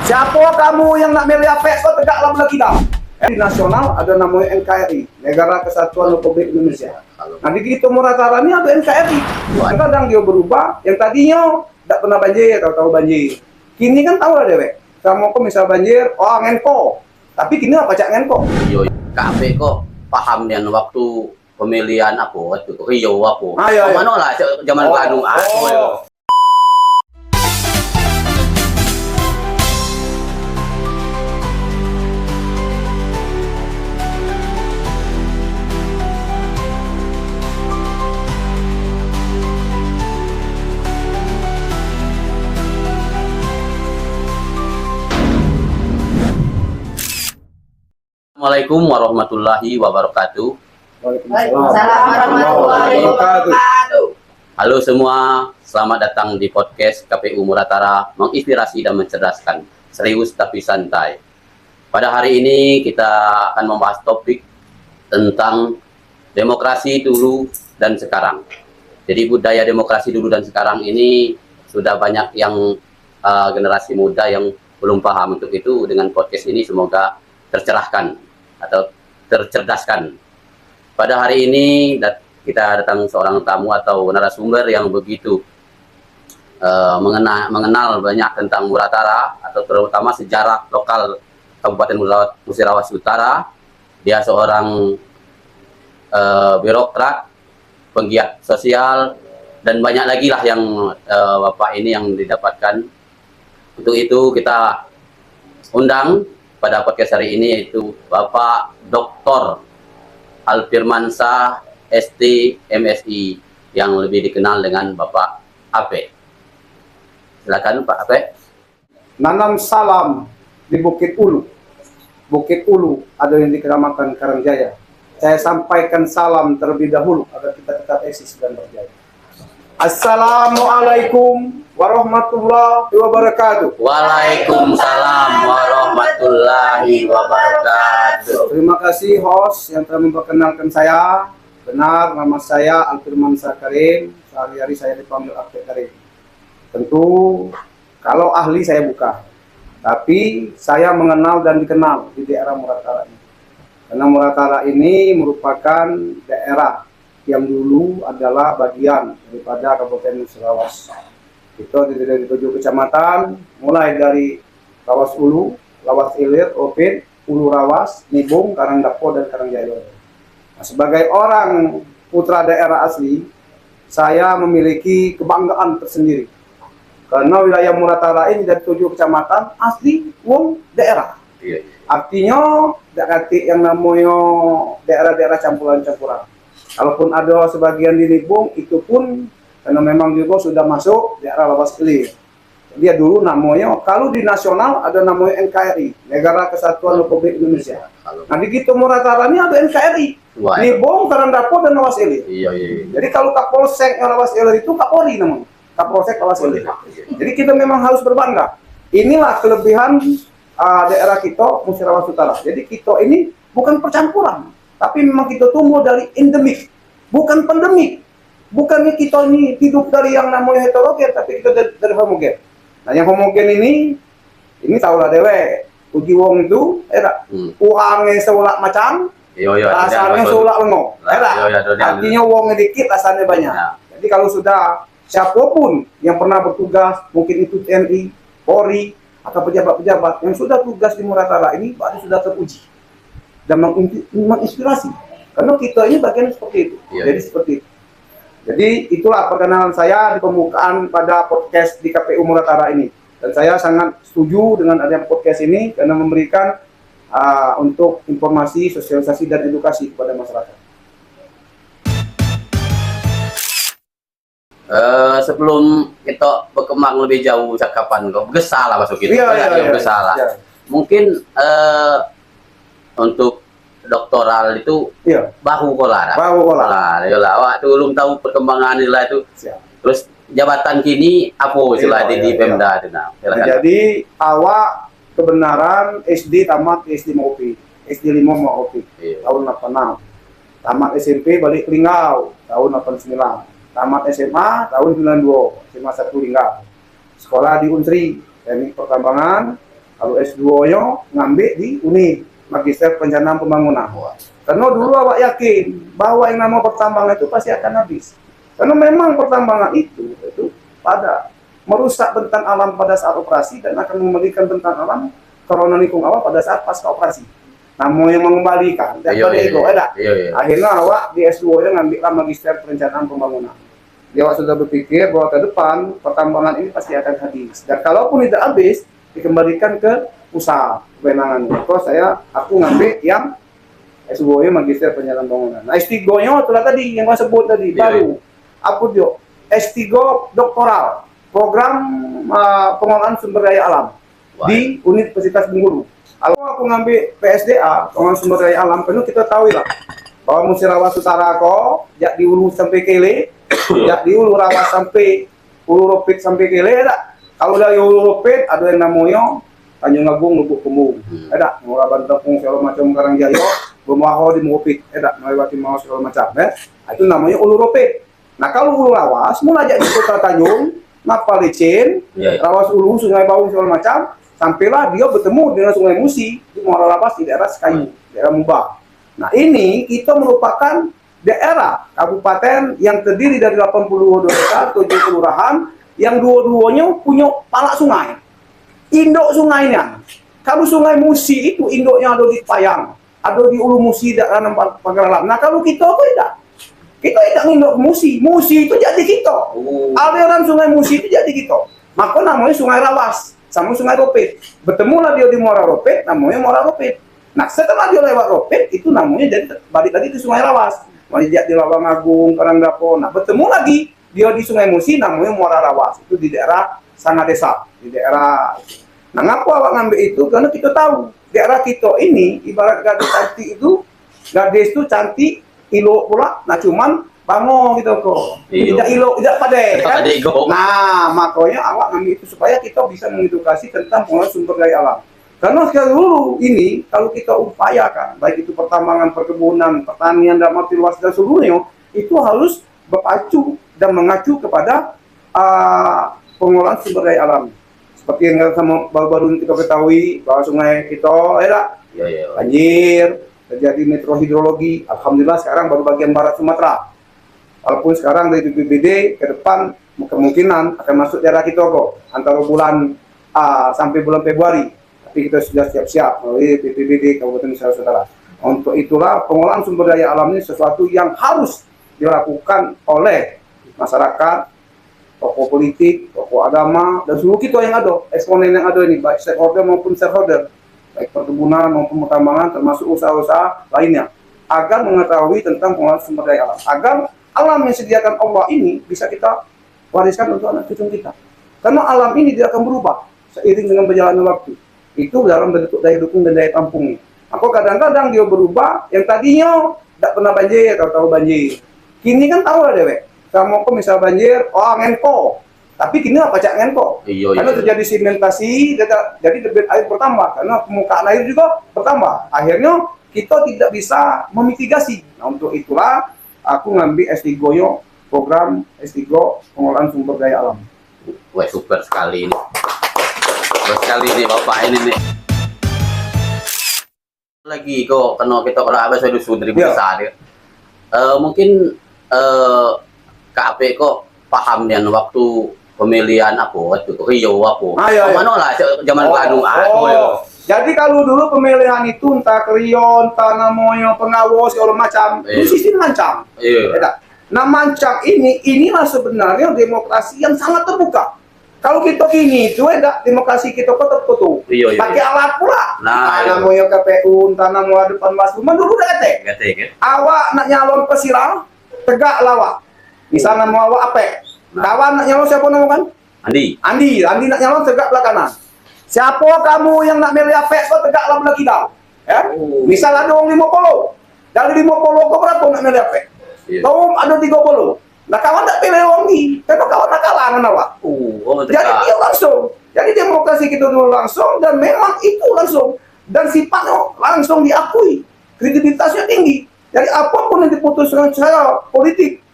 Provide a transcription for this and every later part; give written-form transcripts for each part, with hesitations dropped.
Siapa kamu yang nak milih apa? Kau tegaklah belah kita. Di nasional ada namanya NKRI, Negara Kesatuan Republik Indonesia. Nah di kita Muratara ini ada NKRI. Kadang dia berubah, yang tadinya tidak pernah banjir, tahu banjir. Kini kan tahu lah dewek. Kamu kok misal banjir, oh ngenko. Tapi kini apa cak ngenko? Yo, kafe kok paham dan waktu pemilihan aku waktu itu Rio aku. Mana lah zaman Bandung aku. Assalamualaikum warahmatullahi wabarakatuh. Waalaikumsalam warahmatullahi wabarakatuh. Halo semua, selamat datang di podcast KPU Muratara, menginspirasi dan mencerdaskan, serius tapi santai. Pada hari ini kita akan membahas topik tentang demokrasi dulu dan sekarang. Jadi budaya demokrasi dulu dan sekarang ini sudah banyak yang generasi muda yang belum paham. Untuk itu dengan podcast ini semoga tercerahkan atau tercerdaskan. Pada hari ini kita datang seorang tamu atau narasumber yang begitu mengenal banyak tentang Muratara atau terutama sejarah lokal Kabupaten Musirawas Utara. Dia seorang birokrat, penggiat sosial, dan banyak lagi lah yang Bapak ini yang didapatkan. Untuk itu kita undang pada podcast hari ini yaitu Bapak Dr. Alfirmansyah ST MSI yang lebih dikenal dengan Bapak Ape. Silakan Pak Ape. Nanam salam di Bukit Ulu. Bukit Ulu ada yang di Kecamatan Karangjaya. Saya sampaikan salam terlebih dahulu agar kita tetap eksis dan berjaya. Assalamualaikum warahmatullahi wabarakatuh. Waalaikumsalam warahmatullahi wabarakatuh. Terima kasih host yang telah memperkenalkan saya. Benar, nama saya Alfirmansyah Karim. Sehari-hari saya dipanggil Ape Karim. Tentu kalau ahli saya bukan, tapi saya mengenal dan dikenal di daerah Muratara ini. Karena Muratara ini merupakan daerah yang dulu adalah bagian daripada Kabupaten Musirawas. Itu dari 7 kecamatan, mulai dari Lawas Ulu, Lawas Ilir, Opit, Ulu Rawas, Nibung, Karangdapo, dan Karangjaya. Nah, sebagai orang putra daerah asli, saya memiliki kebanggaan tersendiri. Karena wilayah Muratara ini dari 7 kecamatan asli wong daerah. Artinya tidak yang namanya daerah-daerah campuran-campuran. Kalaupun ada sebagian di Nibung, itu pun karena memang juga sudah masuk daerah Lawas Ilir. Dia dulu namanya, kalau di nasional ada namanya NKRI, Negara Kesatuan Republik Indonesia. Nah di kita Muratara ini ada NKRI, Nibung, Karandapo, dan Lawas Ilir. Jadi kalau Kapolsek Lawas Ilir itu Kapolri namanya, Kapolsek Lawas Ilir. Jadi kita memang harus berbangga. Inilah kelebihan daerah kita Musirawas Utara. Jadi kita ini bukan percampuran, tapi memang kita tumbuh dari endemik, bukan pandemik. Bukannya kita ini hidup dari yang namanya heterogen, tapi kita dari homogen. Nah yang homogen ini tahulah dewe, uji wong itu, uangnya seulak macam, rasanya seulak lengo. Artinya uangnya dikit, rasanya banyak. Jadi kalau sudah siapapun yang pernah bertugas, mungkin itu TNI, Polri, atau pejabat-pejabat yang sudah tugas di Muratara ini, baru sudah teruji dan menginspirasi. Karena kita ini bagian seperti itu. Jadi seperti itu. Jadi itulah perkenalan saya di pembukaan pada podcast di KPU Muratara ini. Dan saya sangat setuju dengan adanya podcast ini karena memberikan untuk informasi, sosialisasi, dan edukasi kepada masyarakat. Sebelum kita berkembang lebih jauh cakapan kok gesalah masuk itu. Gesalah. Mungkin untuk doktoral itu bahu kolar. Waktu belum tahu perkembangan nilai itu. Terus jabatan kini apa istilah di Pemda itu? Jadi awak kebenaran SD tamat SD Mopi, SD 5 Mopi tahun 86. Tamat SMP balik ke Linggau tahun 89. Tamat SMA tahun 92, SMA 1 Linggau. Sekolah di Unsri, teknik pertambangan. Kalau S2-nya ngambil di UNID, Magister Perencanaan Pembangunan. Karena dulu awak yakin bahwa yang nama pertambangan itu pasti akan habis. Karena memang pertambangan itu pada merusak bentang alam pada saat operasi dan akan memberikan bentang alam corona lingkung awak pada saat pasca operasi. Namun yang mengembalikan, akhirnya awak di S2-nya ngambillah Magister Perencanaan Pembangunan. Dia awak sudah berpikir bahwa ke depan pertambangan ini pasti akan habis. Dan kalaupun tidak habis, dikembalikan ke usaha kewenangan. Maka aku ngambil yang S2-nya Magister Perencanaan Pembangunan. Nah, S3-nya itulah tadi yang saya sebut tadi, baru. Apa dia? S3 doktoral, program pengelolaan sumber daya alam di Universitas Bengkulu. Kalau aku ngambil PSDA, pengelolaan sumber daya alam, penuh kita tahu lah bahwa Musirawas Utara kok, jak di Ulu sampai Kele, jak di Ulu Rawas sampai Ulu Ropit sampai Kele, ada. Kalau dari Ulu Ropit ada yang namanya Tanjung Agung, Lubuk Kembung, ada. Murah Bantapung segala macam Karangjayo, Bemaho di Mopit, ada. Melewati mau segala macam, itu namanya Ulu Ropit. Nah kalau Ulu Rawas, mulai jadi Kota Tanjung, Napa Licin, Rawas Ulu, Sungai Bawung segala macam, sampailah dia bertemu dengan Sungai Musi di Muara Lapas di daerah Sekayu, daerah Mubah. Nah ini kita merupakan daerah kabupaten yang terdiri dari 82 desa, 7 kelurahan, yang dua-duanya punya palak sungai. Induk sungainya. Kalau Sungai Musi itu induknya ada di Payang, ada di Ulu Musi daerah Pagaralam. Nah kalau kita apa tidak? Kita tidak nginduk Musi. Musi itu jadi kita. Aliran Sungai Musi itu jadi kita. Maka namanya Sungai Rawas sama Sungai Ropit. Bertemulah dia di Muara Ropit, namanya Muara Ropit. Nah setelah dia lewat Ropit, itu namanya jadi balik lagi di Sungai Rawas. Melihat di Lawang Agung, Karangdapo. Nah bertemu lagi dia di Sungai Musi, namanya Muara Rawas. Itu di daerah Sangadesa, di daerah. Nah ngapa awak ngambil itu? Karena kita tahu daerah kita ini ibarat gadis cantik itu, gadis itu cantik, ilo pula. Nah cuman bangun gitu kok, tidak ilo, tidak padai kan? Nah makanya awak ngambil itu supaya kita bisa mengedukasi tentang pengelolaan sumber daya alam. Karena seluruh ini kalau kita upayakan, baik itu pertambangan, perkebunan, pertanian, dan arti luas dan seluruhnya, itu harus berpacu dan mengacu kepada pengelolaan sumber daya alam. Seperti yang sama baru-baru kita ketahui bahwa sungai kita banjir, terjadi meteohidrologi. Alhamdulillah sekarang baru bagian barat Sumatera. Walaupun sekarang dari BPBD ke depan kemungkinan akan masuk daerah kita kok antara bulan sampai bulan Februari. Tapi kita sudah siap-siap melalui BPBD Kabupaten Nusa Tenggara. Untuk itulah pengelolaan sumber daya alam ini sesuatu yang harus dilakukan oleh masyarakat, tokoh politik, tokoh agama, dan seluruh kita yang ada, eksponen yang ada ini, baik stakeholder maupun shareholder, baik perkebunan maupun pertambangan, termasuk usaha-usaha lainnya, agar mengetahui tentang pengelolaan sumber daya alam, agar alam yang disediakan Allah ini bisa kita wariskan untuk anak cucu kita. Karena alam ini tidak akan berubah seiring dengan berjalannya waktu. Itu dalam bentuk daya dukung dan daya tampungnya. Maka kadang-kadang dia berubah, yang tadinya tidak pernah banjir, tahu-tahu banjir. Kini kan tahu lah dewek. Kamu kok misal banjir, ngenko. Tapi kini apa cak ngenko? Karena terjadi sedimentasi, jadi debit air bertambah. Karena permukaan air juga bertambah. Akhirnya kita tidak bisa memitigasi. Nah untuk itulah aku ngambil S3 program S3 pengelolaan sumber daya alam. Wah super sekali ini. Super sekali nih Bapak ini nih. Lagi kok kena kita kalau habis sudah sudri besar ya. Mungkin KAP kok paham nih waktu pemilihan aku waktu Rio aku. Mana lah zaman Bandung Jadi kalau dulu pemilihan itu entah Krion, entah namanya pengawas segala macam, itu sistem mancang. Nah mancang inilah sebenarnya demokrasi yang sangat terbuka. Kalau kita gini itu demokrasi kita kok tertutup. Pakai alat pula. Nah, namanya KPU, entah namanya depan Bawaslu, dulu udah kete. Awak nak nyalon pesirang, tegak lawak. Misalnya mau awak apa? Kawan nak nyalon siapa namanya kan? Andi nak nyalon tegak belah kanan. Siapa kamu yang nak milih apa kok tegaklah belah kidal. Ya? Misal ada orang 50. Dari 50 kok berapa nak milih apa? Kau ada 30. Nah kawan tak pilih orang ni. Karena kawan nak kalah dengan awak. Jadi dia langsung. Jadi demokrasi kita dulu langsung dan memang itu langsung. Dan sifatnya langsung diakui. Kredibilitasnya tinggi. Jadi apapun yang diputuskan secara politik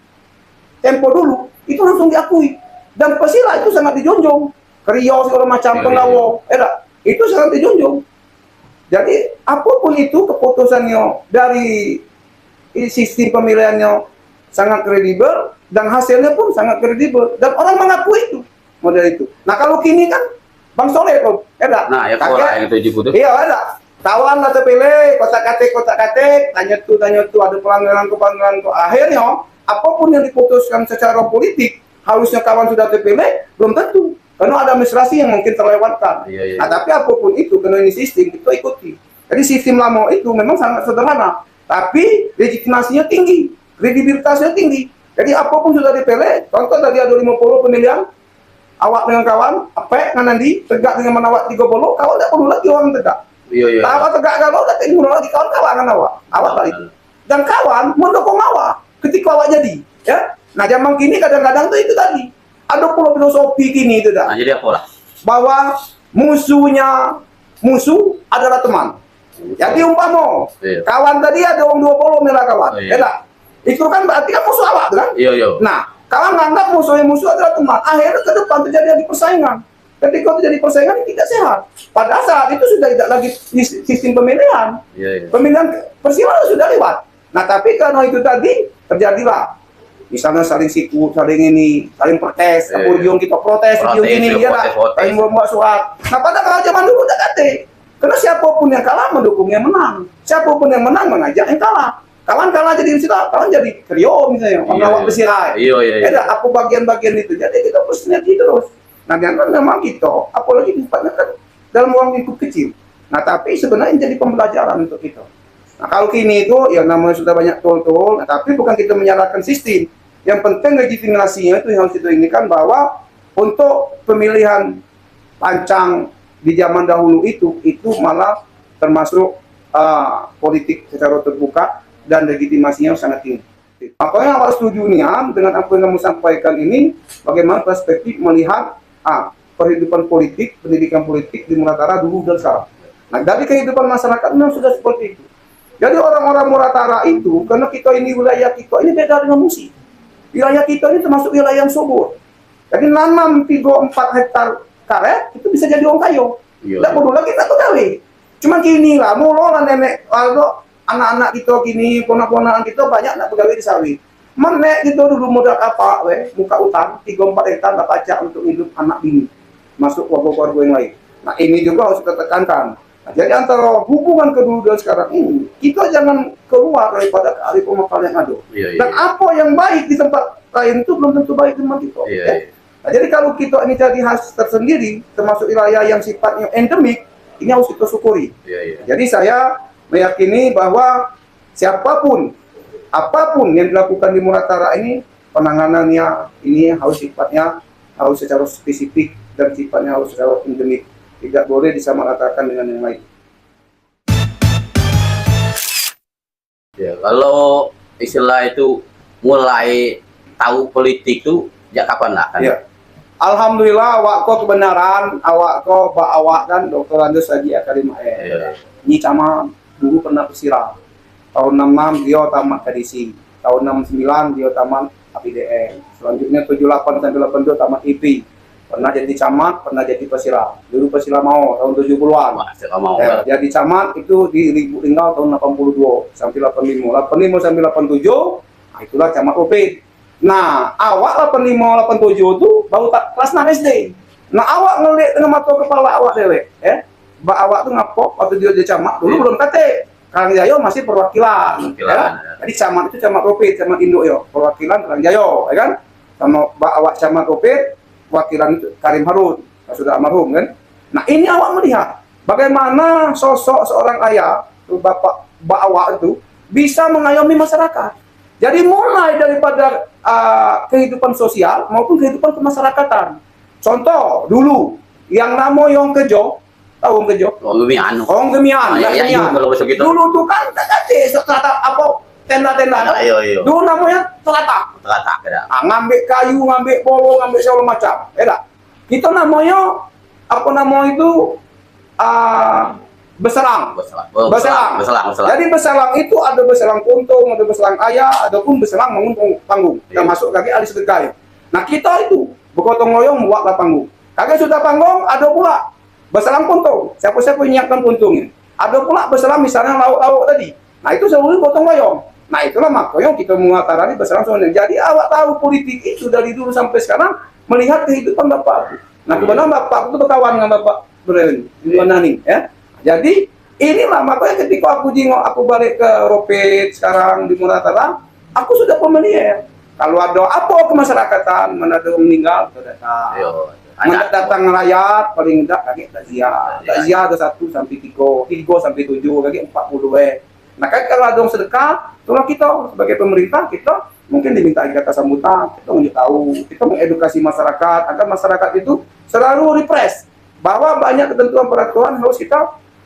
tempo dulu itu langsung diakui. Dan pesila itu sangat dijunjung. Kriyo segala macam pengawo, itu sangat dijunjung. Jadi apapun itu keputusannya dari sistem pemilihannya sangat kredibel dan hasilnya pun sangat kredibel dan orang mengakui itu model itu. Nah kalau kini kan Bang Soleh tuh, ada. Nah, ya kalau yang itu diputus. Iya ada. Kawan lah terpilih, kotak-katik, tanya tuh, ada pelanggaran tuh. Akhirnya apapun yang diputuskan secara politik, harusnya kawan sudah terpilih, belum tentu. Karena ada administrasi yang mungkin terlewatkan. Iya. Nah, tapi apapun itu, karena ini sistem, itu ikuti. Jadi sistem lama itu memang sangat sederhana, tapi legitimasinya tinggi, kredibilitasnya tinggi. Jadi apapun sudah dipilih, contoh tadi ada 50 pemilihan, awak dengan kawan, apa nanti tegak dengan menawak 30, kawan tidak perlu lagi orang tegak. Iya. Awak tegak kalau udah tinggal lagi kawan kan awak balik. Dan kawan mendukung awak ketika awak jadi, ya. Nah zaman kini kadang-kadang tuh itu tadi ada filosofi kini itu dah. Nah, jadi apa lah? Bahwa musuh adalah teman. Jadi umpama kawan tadi ada orang 20 milah kawan, ya tak? Itu kan berarti kan musuh awak kan? Iya. Nah kawan nganggap musuh adalah teman. Akhirnya ke depan terjadi persaingan. Ketika terjadi persaingan yang tidak sehat. Pada saat itu sudah tidak lagi sistem pemilihan. Iya. Pemilihan persilangan sudah lewat. Nah tapi karena itu tadi terjadilah misalnya saling siku, saling protes, kemudian kita protes ini ya lah, saling membuat surat. Nah pada zaman dulu udah kate, karena siapapun yang kalah mendukung yang menang, siapapun yang menang mengajak yang kalah. Kawan kalah jadi istilah, kawan jadi trio misalnya, mengawak bersirai. Iya. Ada apa bagian-bagian itu, jadi kita bersinergi terus. Nah jangan memang kita, apalagi tempatnya kan dalam ruang lingkup kecil. Nah tapi sebenarnya jadi pembelajaran untuk kita. Nah kalau kini itu ya namanya sudah banyak tool-tool, nah, tapi bukan kita menyalahkan sistem. Yang penting legitimasinya itu yang harus kita inginkan bahwa untuk pemilihan pancang di zaman dahulu itu malah termasuk politik secara terbuka dan legitimasinya sangat tinggi. Apa yang harus setuju dengan apa yang kamu sampaikan ini, bagaimana perspektif melihat kehidupan politik, pendidikan politik di Muratara dulu dan sekarang. Nah dari kehidupan masyarakat memang sudah seperti itu. Jadi orang-orang Muratara itu, karena kita ini wilayah kita ini beda dengan Musi. Wilayah kita ini termasuk wilayah yang subur. Jadi nanam 3-4 hektar karet itu bisa jadi orang kaya. Tidak perlu lagi tak gawe. Cuma gini lah, mula nenek, anak-anak kita gini, ponak-ponakan kita banyak nak pegawai di sawit. Menek gitu dulu modal apa, muka utang 3-4 hektar tak pajak untuk hidup anak bini, masuk keluarga-keluarga yang lain. Nah ini juga harus kita tekankan. Nah, jadi antara hubungan kedua dan sekarang ini, kita jangan keluar daripada kearifan lokal yang ada. Dan apa yang baik di tempat lain itu belum tentu baik di tempat kita. Nah, jadi kalau kita ini jadi khas tersendiri, termasuk wilayah yang sifatnya endemik, ini harus kita syukuri. Jadi saya meyakini bahwa siapapun apapun yang dilakukan di Muratara ini, penanganannya ini harus secara spesifik dan sifatnya harus secara endemik. Tidak boleh disamaratakan dengan yang lain. Ya, kalau istilah itu mulai tahu politik itu sejak kapan lah? Kan? Ya. Alhamdulillah awak ko kebenaran, awak ko kan Dr. Andes Haji Akarim Ini sama dulu pernah pesirah. Tahun 66 dia tamat kadisi, tahun 69 dia tamat APDN, selanjutnya 78 sampai 82 tamat IP, pernah jadi camat, pernah jadi pesirah. Dulu pesirah mau tahun 70-an. Jadi camat itu di Ribu Tinggal tahun 82 sampai 85, 85 sampai 87, nah itulah camat OP. Nah, awak 85 87 itu baru kelas 6 SD. Nah, awak ngelihat dengan mata kepala awak dewek, ya. Mbak awak tuh ngapok waktu dia jadi camat, dulu belum kate. Karangjayo masih perwakilan. Ya? Jadi camat itu camat Opit, camat Induk yo, perwakilan Karangjayo, ya kan? Sama Mbak awak camat Opit, wakilan itu Karim Harun, sudah almarhum kan? Nah ini awak melihat bagaimana sosok seorang ayah, bapak Mbak awak itu bisa mengayomi masyarakat. Jadi mulai daripada kehidupan sosial maupun kehidupan kemasyarakatan. Contoh dulu yang nama Yong Kejo. Tahu Kejo? Gemian. Gemian. Dulu tuh kan terata apa tenda-tenda. Dulu namanya terata. Ngambil kayu, ngambil polo, ngambil segala macam. Kita namanya apa nama itu beselang. Jadi beselang itu ada beselang puntung, ada beselang ayah, ada pun beselang bangun panggung. Termasuk lagi alis sedekah. Nah kita itu bergotong royong membuatlah panggung. Kagak sudah panggung, ada pula berselang puntung. Siapa-siapa yang nyiapkan puntungnya. Ada pula berselang misalnya lauk-lauk tadi. Nah itu seluruh gotong royong. Nah itulah makanya kita mengatakan berselang semuanya. Jadi awak tahu politik itu dari dulu sampai sekarang melihat kehidupan bapak. Nah kebetulan bapak itu berkawan dengan bapak Nani, ya. Jadi inilah makanya ketika aku jengok, aku balik ke Ropet sekarang di Muratara, aku sudah familiar. Kalau ada apa kemasyarakatan, mana ada yang meninggal, kita datang. Mana datang rakyat, paling tidak kaki takziah. Takziah ada 1 sampai 3, 3 sampai 7, kaki 40. Nah kan kalau ada yang sedekah, itulah kita sebagai pemerintah, kita mungkin diminta kata sambutan, kita mau tahu, kita mengedukasi masyarakat, agar masyarakat itu selalu refresh bahwa banyak ketentuan peraturan harus kita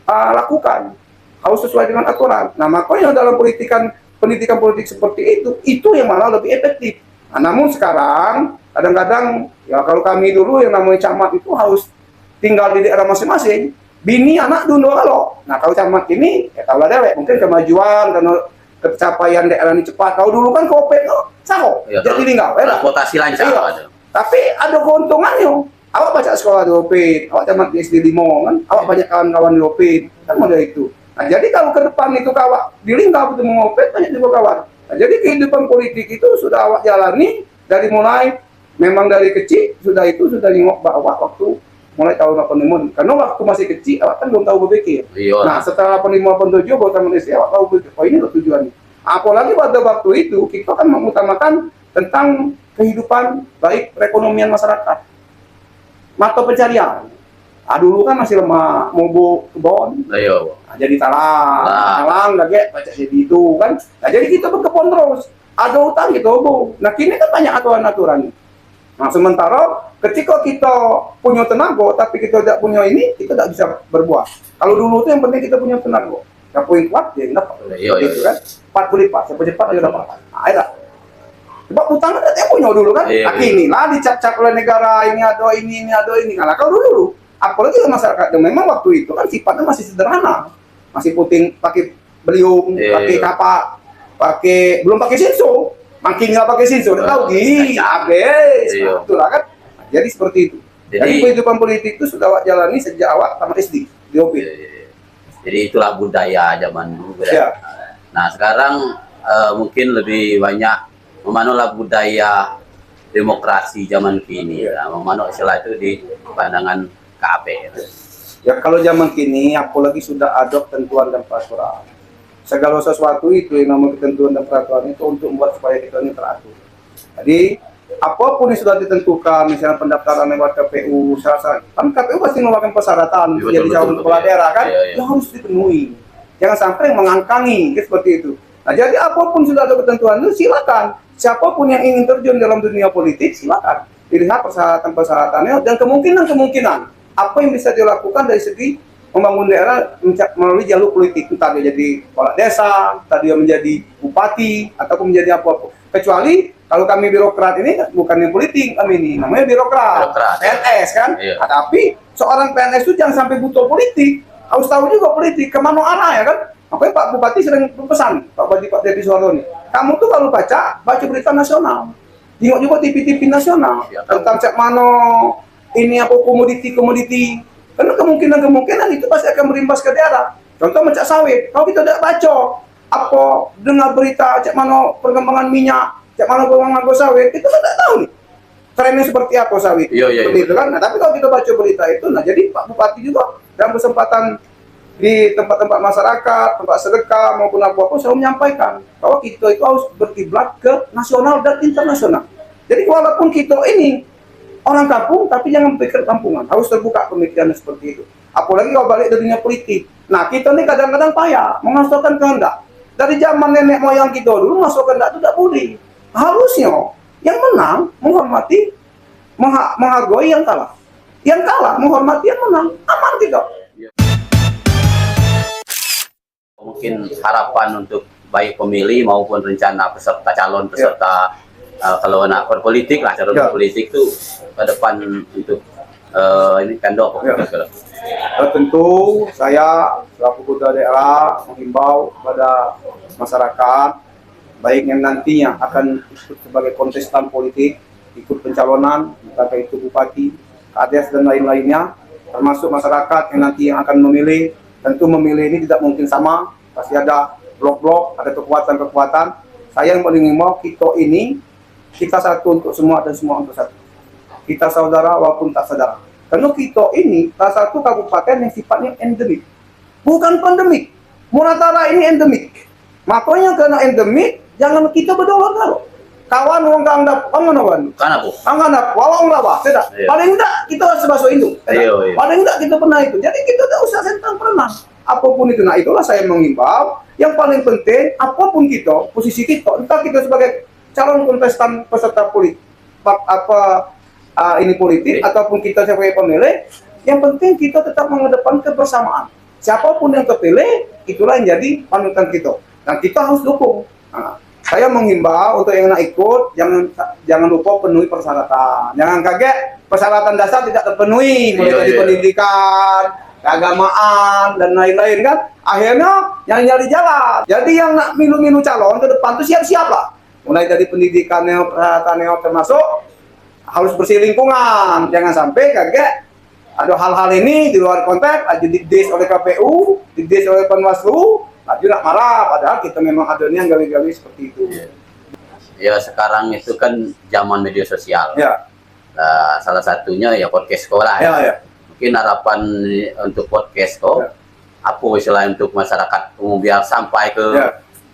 lakukan, harus sesuai dengan aturan. Nah makanya dalam pendidikan politik seperti itu yang malah lebih efektif. Nah, namun sekarang kadang-kadang ya kalau kami dulu yang namanya camat itu harus tinggal di daerah masing-masing, bini anak dulu kalau. Nah kalau camat ini ya tahu lah dewek, mungkin kemajuan karena pencapaian daerah ini cepat. Kalau dulu kan kopet sako, jadi tinggal. Transportasi lancar. Tapi ada keuntungannya. Awak baca sekolah di OPIT, awak camat di SD Limo, kan? Awak banyak kawan-kawan di OPIT, kan model itu. Nah, jadi kalau ke depan itu kawak di Lingkau ketemu OPIT, banyak juga kawan. Nah, jadi kehidupan politik itu sudah awak jalani dari mulai, memang dari kecil, sudah nengok bahwa waktu mulai tahun 85. Karena waktu masih kecil, awak kan belum tahu berpikir. Nah, setelah 85-87, baru tahu Malaysia, awak tahu berpikir, oh ini loh tujuannya. Apalagi pada waktu itu, kita kan mengutamakan tentang kehidupan baik perekonomian masyarakat. Mata pencarian. Dulu kan masih lemah, mau kebon. Nah, jadi talang lagi baca jadi itu kan. Nah, jadi kita berkebun terus. Ada utang gitu, Bu. Nah, kini kan banyak aturan-aturan. Nah, sementara ketika kita punya tenaga tapi kita tidak punya ini, kita tidak bisa berbuat. Kalau dulu itu yang penting kita punya tenaga. Yang poin kuat dia dapat. Gitu kan. 4 lipat, siapa cepat dia dapat. Nah, ada. Sebab utang kan dia punya dulu kan. Ini lah dicap-cap oleh negara, ini ada ini. Nah, kalau dulu, apalagi masyarakat yang memang waktu itu kan sifatnya masih sederhana. Masih puting, pakai beliung, pakai kapak, belum pakai sinso. Makin nggak pakai sinso, udah tahu habis. Nah, itulah kan. Nah, jadi seperti itu. Jadi kehidupan politik itu sudah awak jalani sejak awak tamat SD di OPIT. Jadi itulah budaya zaman dulu. Nah, sekarang mungkin lebih banyak memanuklah budaya demokrasi zaman kini. Memanuk istilah itu di pandangan KAP. Ya kalau zaman kini, apalagi sudah ada ketentuan dan peraturan. Segala sesuatu itu yang namanya ketentuan dan peraturan itu untuk membuat supaya kita ini teratur. Jadi apapun yang sudah ditentukan, misalnya pendaftaran lewat KPU, kan KPU pasti mengeluarkan persyaratan jadi calon kepala daerah kan, yang harus dipenuhi. Jangan sampai mengangkangi, seperti itu. Nah, jadi apapun sudah ada ketentuan itu silakan. Siapapun yang ingin terjun dalam dunia politik silakan. Dilihat persyaratan-persyaratannya dan kemungkinan apa yang bisa dilakukan dari segi membangun daerah melalui jalur politik. Entah dia jadi kepala desa, entah dia menjadi bupati, ataupun menjadi apa-apa. Kecuali kalau kami birokrat ini bukan yang politik, kami ini namanya birokrat. PNS kan. Nah, tapi seorang PNS itu jangan sampai butuh politik. Harus tahu juga politik kemana arah ya kan. Makanya Pak Bupati sering berpesan, Pak Depi Suwarno ini, kamu tuh kalau baca berita nasional, tengok juga TV-TV nasional tentang cek mana ini apa komoditi, karena kemungkinan itu pasti akan berimbas ke daerah. Contoh mencak sawit, kalau kita tidak baca apa dengar berita cek mana perkembangan minyak, cek mana perkembangan sawit, kita tidak tahu nih trennya seperti apa sawit. Seperti itu kan. Nah, tapi kalau kita baca berita itu, nah jadi Pak Bupati juga dalam kesempatan di tempat-tempat masyarakat, tempat sedekah maupun apa-apa selalu menyampaikan bahwa kita itu harus berkiblat ke nasional dan internasional. Jadi walaupun kita ini orang kampung, tapi jangan berpikir kampungan, harus terbuka pemikiran seperti itu. Apalagi kalau balik dari dunia politik. Nah, kita ini kadang-kadang payah menghasilkan kehendak. Dari zaman nenek moyang kita dulu masuk kehendak itu tidak boleh. Harusnya yang menang menghormati, menghargai yang kalah. Yang kalah menghormati yang menang. Aman tidak? Mungkin harapan untuk baik pemilih maupun rencana calon peserta kalau nak berpolitik lah, calon berpolitik itu ke depan untuk ini kandok. Tentu saya selaku ketua daerah menghimbau kepada masyarakat baik yang nantinya akan ikut sebagai kontestan politik, ikut pencalonan, entah itu bupati, kades dan lain-lainnya, termasuk masyarakat yang nanti yang akan memilih. Tentu memilih ini tidak mungkin sama, pasti ada blok-blok, ada kekuatan-kekuatan. Saya yang paling mau kita ini, kita satu untuk semua dan semua untuk satu. Kita saudara walaupun tak saudara. Karena kita ini salah satu kabupaten yang sifatnya endemik, bukan pandemik. Muratara ini endemik. Makanya karena endemik, jangan kita berdolor-dolor. Kawan orang kanggap, kawan. Kan apa? Kanggap, walau enggak bah, tidak. Iya. Paling enggak kita harus bahasa Indo. Iya, iya. Paling enggak kita pernah itu. Jadi kita tidak usah tentang pernah. Apapun itu, nah itulah saya mengimbau. Yang paling penting, apapun kita, posisi kita, entah kita sebagai calon kontestan peserta politik, ini politik, ataupun kita sebagai pemilih, yang penting kita tetap mengedepankan kebersamaan. Siapapun yang terpilih, itulah yang jadi panutan kita. Dan kita harus dukung. Nah, saya menghimbau untuk yang nak ikut, jangan lupa penuhi persyaratan. Jangan kaget, persyaratan dasar tidak terpenuhi, mulai dari pendidikan, keagamaan, dan lain-lain kan. Akhirnya yang nyari jalan. Jadi yang nak milu-milu calon ke depan itu siap-siap lah. Mulai dari pendidikannya, persyaratannya termasuk harus bersih lingkungan. Jangan sampai kaget ada hal-hal ini di luar konteks, lagi didis oleh KPU, didis oleh Panwaslu. Lagi nak marah, padahal kita memang adanya gali-gali seperti itu. Ya sekarang itu kan zaman media sosial. Ya. Nah, salah satunya ya podcast sekolah. Ya, ya. Mungkin harapan untuk podcast kok, Ya. apa selain untuk masyarakat umum biar sampai ke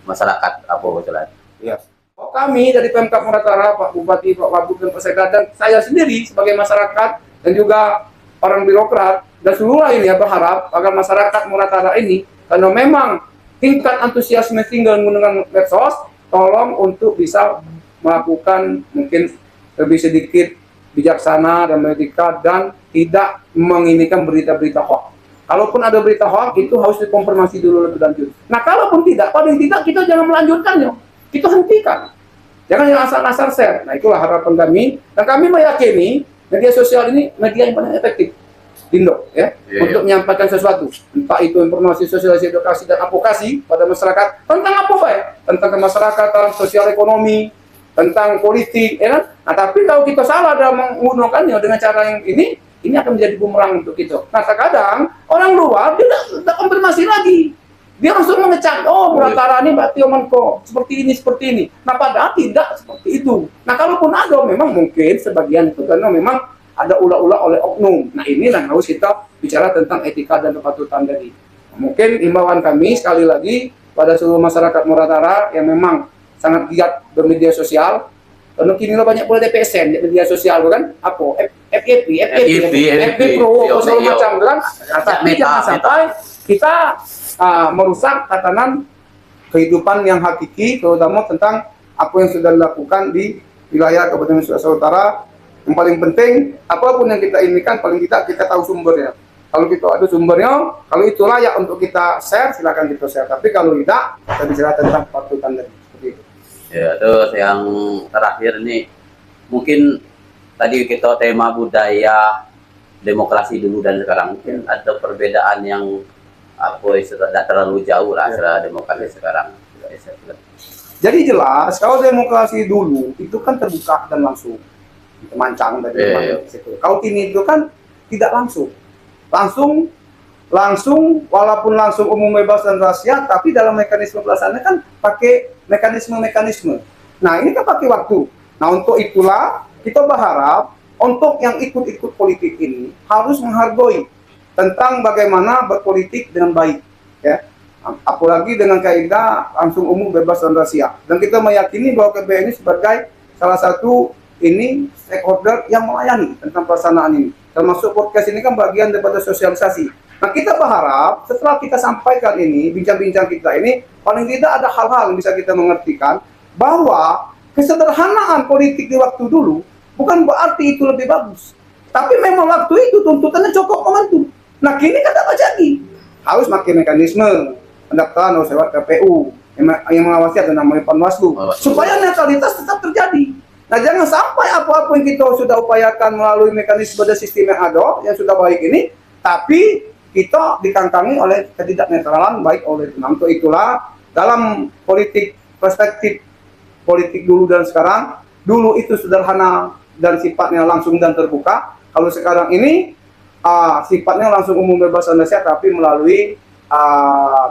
masyarakat apa selain? Ya. Kami dari Pemkab Muratara, Pak Bupati, Pak Wagub, dan Pak Sekda, dan saya sendiri sebagai masyarakat dan juga orang birokrat dan seluruh ini ya berharap agar masyarakat Muratara ini, karena memang tingkat antusiasme tinggal menggunakan medsos, tolong untuk bisa melakukan mungkin lebih sedikit bijaksana dan etika dan tidak menginikan berita-berita hoax. Kalaupun ada berita hoax itu harus dikonfirmasi dulu lebih lanjut. Nah, kalaupun tidak, paling tidak kita jangan melanjutkannya. Kita hentikan. Jangan yang asal-asal share. Nah, itulah harapan kami. Dan kami meyakini media sosial ini media yang paling efektif di Indo, ya, untuk menyampaikan sesuatu, entah itu informasi, sosialisasi, edukasi, dan advokasi pada masyarakat tentang apa baik, tentang kemasyarakatan, sosial ekonomi, tentang politik, ya kan? Nah, tapi kalau kita salah dalam menggunakannya dengan cara yang ini akan menjadi bumerang untuk kita. Nah, terkadang orang luar dia tidak konfirmasi lagi, dia langsung mengecam, oh Muratara ini Mbak Tio Menko, seperti ini. Nah, padahal tidak seperti itu. Nah, kalaupun ada, memang mungkin sebagian itu karena memang ada ulah-ulah oleh oknum. Nah, inilah yang harus kita bicara tentang etika dan kepatutan tadi. Mungkin imbauan kami sekali lagi pada seluruh masyarakat Muratara yang memang sangat giat bermedia sosial. Karena kini banyak pula DPSN di media sosial kan? Apa? FB Pro, segala macam kan? Nah, tapi jangan sampai kita merusak tatanan kehidupan yang hakiki, terutama tentang apa yang sudah dilakukan di wilayah Kabupaten Sulawesi Utara. Yang paling penting, apapun yang kita inginkan, paling kita tahu sumbernya. Kalau kita ada sumbernya, kalau itu layak untuk kita share, silakan kita share. Tapi kalau tidak, kita bicara tentang kepatutan tadi. Seperti itu. Ya, terus yang terakhir nih, mungkin tadi kita tema budaya demokrasi dulu dan sekarang, mungkin ada perbedaan yang tidak terlalu jauh lah secara demokrasi sekarang. Jadi jelas, kalau demokrasi dulu itu kan terbuka dan langsung. Mancang dari situ. Kalau kini itu kan tidak langsung, walaupun langsung umum bebas dan rahasia, tapi dalam mekanisme pelaksanaannya kan pakai mekanisme. Nah, ini kan pakai waktu. Nah, untuk itulah kita berharap untuk yang ikut politik ini harus menghargai tentang bagaimana berpolitik dengan baik, ya. Apalagi dengan kaidah langsung umum bebas dan rahasia. Dan kita meyakini bahwa KPU ini sebagai salah satu stakeholder yang melayani tentang pelaksanaan ini. Termasuk podcast ini kan bagian daripada sosialisasi. Nah, kita berharap setelah kita sampaikan ini, bincang-bincang kita ini, paling tidak ada hal-hal yang bisa kita mengertikan bahwa kesederhanaan politik di waktu dulu bukan berarti itu lebih bagus. Tapi memang waktu itu tuntutannya cukup momentum. Nah, kini kan dapat jadi. Harus pakai mekanisme pendaftaran oleh lewat KPU yang mengawasi ada namanya Panwaslu supaya netralitas tetap terjadi. Nah, jangan sampai apa-apa yang kita sudah upayakan melalui mekanisme dan sistem yang ada, yang sudah baik ini, tapi kita dikangkangi oleh ketidaknetralan baik oleh itu. Untuk itulah, dalam perspektif politik dulu dan sekarang, dulu itu sederhana dan sifatnya langsung dan terbuka. Kalau sekarang ini, sifatnya langsung umum bebas rahasia, tapi melalui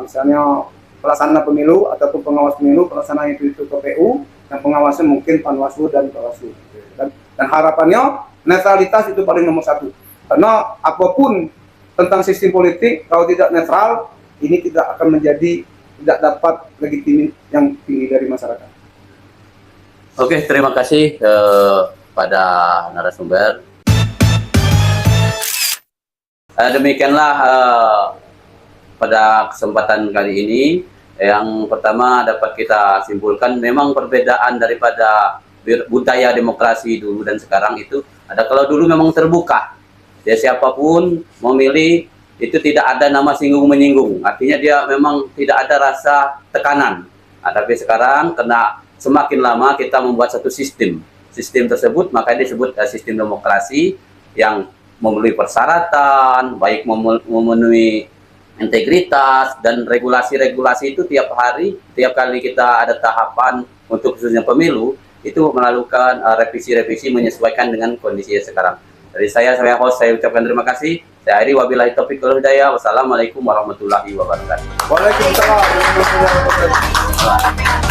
misalnya pelaksana pemilu ataupun pengawas pemilu, pelaksana itu KPU, dan pengawasnya mungkin Panwaslu dan Bawaslu. Dan harapannya netralitas itu paling nomor satu. Karena apapun tentang sistem politik, kalau tidak netral, ini tidak akan tidak dapat legitimasi yang tinggi dari masyarakat. Oke, terima kasih pada narasumber. Demikianlah pada kesempatan kali ini, yang pertama dapat kita simpulkan memang perbedaan daripada budaya demokrasi dulu dan sekarang itu ada. Kalau dulu memang terbuka, ya siapapun memilih itu tidak ada nama singgung menyinggung, artinya dia memang tidak ada rasa tekanan. Tapi sekarang karena semakin lama kita membuat satu sistem tersebut, maka disebut sistem demokrasi yang memenuhi persyaratan, baik memenuhi integritas dan regulasi-regulasi itu tiap hari, tiap kali kita ada tahapan untuk khususnya pemilu, itu melakukan revisi-revisi menyesuaikan dengan kondisi sekarang. Dari saya host, saya ucapkan terima kasih. Saya akhiri, wabillahi taufiq wal hidayah. Wassalamualaikum warahmatullahi wabarakatuh. Waalaikumsalam warahmatullahi wabarakatuh.